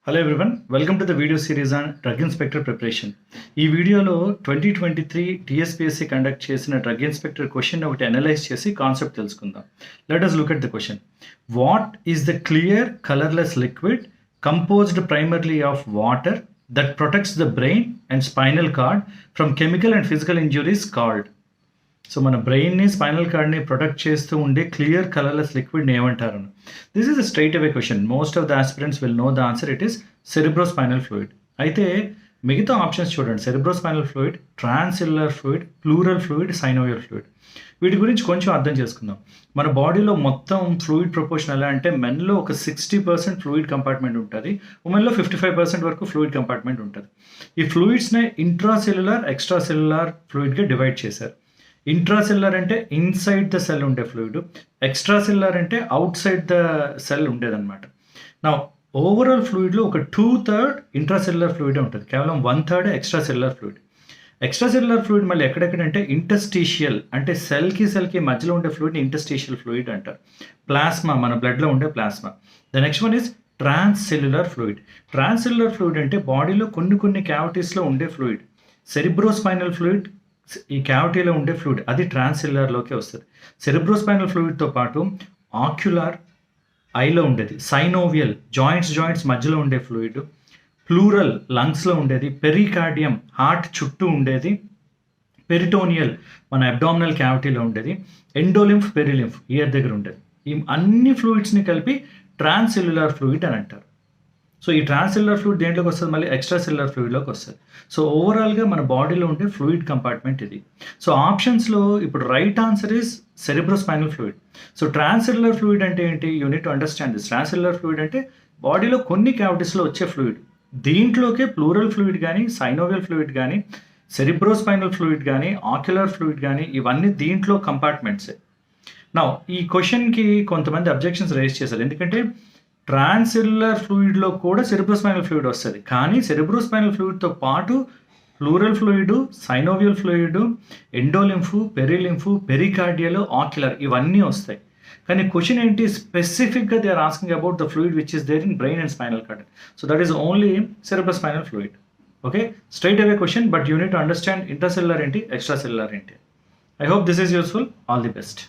Hello everyone, welcome to the video series on Drug Inspector preparation. ఈ వీడియోలో 2023 TSPSC conduct చేసిన drug inspector question ఒకటి analyse చేసి concept తెలుసుకుందాం. Let us look at the question. What is the clear colorless liquid composed primarily of water that protects the brain and spinal cord from chemical and physical injuries called? So మన బ్రెయిన్ని spinal కార్డ్ని protect చేస్తూ ఉండే clear colourless లిక్విడ్ని ఏమంటారు? This is a straight away question. Most of the aspirants will know the answer. It is cerebrospinal fluid. అయితే మిగతా options చూడండి. Cerebrospinal fluid, transcellular fluid, pleural fluid, synovial fluid. వీటి గురించి కొంచెం అర్థం చేసుకుందాం. మన బాడీలో మొత్తం ఫ్లూయిడ్ ప్రపోర్షన్ ఎలా అంటే మెన్లో ఒక 60% ఫ్లూయిడ్ కంపార్ట్మెంట్ ఉంటుంది, ఉమెన్లో 55% వరకు ఫ్లూయిడ్ కంపార్ట్మెంట్ ఉంటుంది. ఈ ఫ్లూయిడ్స్ని ఇంట్రాసెల్యులర్, ఎక్స్ట్రా సెల్యులర్ ఫ్లూయిడ్గా డివైడ్ చేశారు. ఇంట్రాసెల్యులర్ అంటే ఇన్సైడ్ ద సెల్ ఉండే ఫ్లూయిడ్, ఎక్స్ట్రా సెల్యులర్ అంటే అవుట్ సైడ్ ద సెల్ ఉండేదన్నమాట. నా ఓవరాల్ ఫ్లూయిడ్లో ఒక 2/3 ఇంట్రాసెల్యులర్ ఫ్లూయిడే ఉంటుంది, కేవలం 1/3 extra cellular fluid. Extra cellular fluid మళ్ళీ ఎక్కడెక్కడంటే ఇంటర్స్టీషియల్, అంటే సెల్కి మధ్యలో ఉండే ఫ్లూయిడ్ని ఇంటర్స్టీషియల్ ఫ్లూయిడ్ అంటారు. ప్లాస్మా, మన బ్లడ్లో ఉండే plasma. The next one is transcellular fluid. Transcellular fluid అంటే బాడీలో కొన్ని క్యావిటీస్లో ఉండే ఫ్లూయిడ్. సెరిబ్రోస్పైనల్ ఫ్లూయిడ్ ఈ క్యావిటీలో ఉండే ఫ్లూయిడ్, అది ట్రాన్స్సెల్యులర్లోకి వస్తుంది. సెరిబ్రోస్పైనల్ ఫ్లూయిడ్తో పాటు ఆక్యులార్, ఐలో ఉండేది, సైనోవియల్, జాయింట్స్ మధ్యలో ఉండే ఫ్లూయిడ్, ప్లూరల్ లంగ్స్లో ఉండేది, పెరికార్డియం హార్ట్ చుట్టూ ఉండేది, పెరిటోనియల్ మన అబ్డామినల్ క్యావిటీలో ఉండేది, ఎండోలింఫ్, పెరిలింఫ్ ఇయర్ దగ్గర ఉండేది. ఈ అన్ని ఫ్లూయిడ్స్ని కలిపి ట్రాన్స్సెల్యులర్ ఫ్లూయిడ్ అని అంటారు. సో ఈ ట్రాన్స్సెల్యులర్ ఫ్లూయిడ్ దేంట్లోకి వస్తుంది? మళ్ళీ ఎక్స్ట్రా సెల్యులర్ ఫ్లూయిడ్లోకి వస్తుంది. సో ఓవరాల్గా మన బాడీలో ఉండే ఫ్లూయిడ్ కంపార్ట్మెంట్ ఇది. సో ఆప్షన్స్లో ఇప్పుడు right answer is cerebrospinal fluid. So transcellular fluid అంటే ఏంటి? You need to understand this. Transcellular fluid అంటే బాడీలో కొన్ని క్యావిటీస్లో వచ్చే ఫ్లూయిడ్. దీంట్లోకే ప్లూరల్ ఫ్లూయిడ్ కానీ, సైనోవియల్ ఫ్లూయిడ్ కానీ, సెరిబ్రోస్పైనల్ ఫ్లూయిడ్ కానీ, ఆక్యులర్ ఫ్లూయిడ్ కానీ, ఇవన్నీ దీంట్లో కంపార్ట్మెంట్సే. నా ఈ క్వశ్చన్కి కొంతమంది అబ్జెక్షన్స్ రైజ్ చేశారు. ఎందుకంటే ట్రాన్స్సెల్యులర్ ఫ్లూయిడ్లో కూడా సెరిబ్రోస్పైనల్ ఫ్లూయిడ్ వస్తుంది, కానీ సెరిబ్రోస్పైనల్ ఫ్లూయిడ్తో పాటు pleural fluid, synovial fluid, endolymph, perilymph, pericardial, ocular ఇవన్నీ వస్తాయి. కానీ క్వశ్చన్ ఏంటి? స్పెసిఫిక్గా they are asking about the fluid which is there in brain and spinal cord. So that is only cerebrospinal fluid. Okay, straight away question, but you need to understand intercellular ఏంటి, extra cellular ఏంటి. I hope this is useful. All the best.